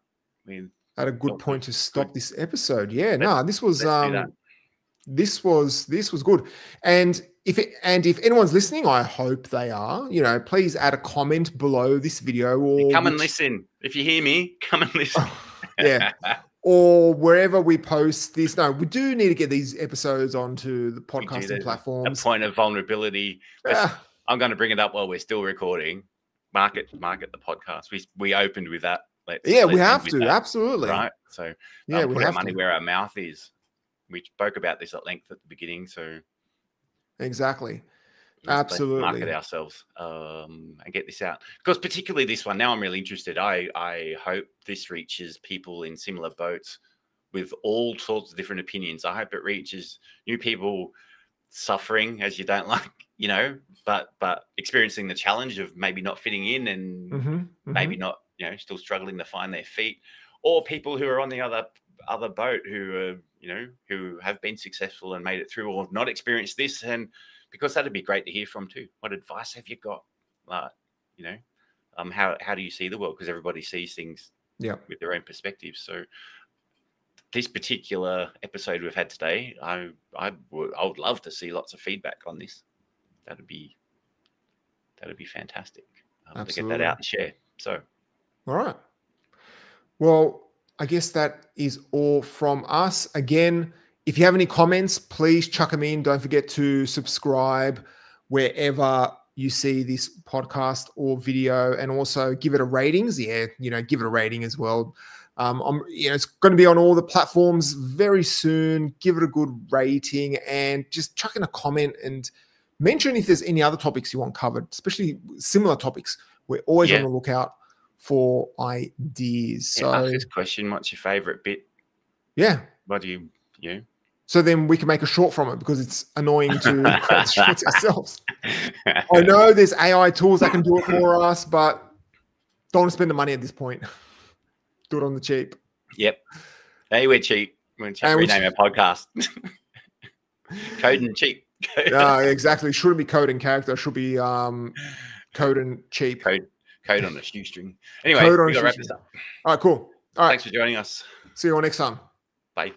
Had a good point to stop this episode. Yeah. No, this was good. And if anyone's listening, I hope they are. Please add a comment below this video, or come and listen. If you hear me, come and listen. Yeah. Or wherever we post this. No, we do need to get these episodes onto the podcasting platforms. A point of vulnerability. I'm going to bring it up while we're still recording. Market the podcast. We opened with that. We have to. That, absolutely. Right. So we put our money where our mouth is. We spoke about this at length at the beginning. So exactly. Absolutely. Market ourselves and get this out, because particularly this one, now I'm really interested. I hope this reaches people in similar boats with all sorts of different opinions. I hope it reaches new people suffering, as you don't like, but experiencing the challenge of maybe not fitting in and maybe not, still struggling to find their feet, or people who are on the other boat who are, who have been successful and made it through, or have not experienced this. And because that'd be great to hear from too. What advice have you got? How do you see the world? Because everybody sees things with their own perspectives. So this particular episode we've had today, I would love to see lots of feedback on this. That'd be that'd be fantastic to get Absolutely. that out and share. So, all right. Well, I guess that is all from us. Again, if you have any comments, please chuck them in. Don't forget to subscribe wherever you see this podcast or video, and also give it a ratings. Yeah, give it a rating as well. It's going to be on all the platforms very soon. Give it a good rating and just chuck in a comment and mention if there's any other topics you want covered, especially similar topics. We're always on the lookout for ideas. So ask this question: what's your favorite bit? Yeah. What do you? So then we can make a short from it, because it's annoying to create the shorts ourselves. I know there's AI tools that can do it for us, but don't want to spend the money at this point. Do it on the cheap. Yep. Hey, we're cheap. We're cheap. Rename our podcast. Code and cheap. Exactly. Shouldn't be code and character. Should be code and cheap. Code on a shoestring. Anyway, we got to wrap this up. All right, cool. All right. Thanks for joining us. See you all next time. Bye.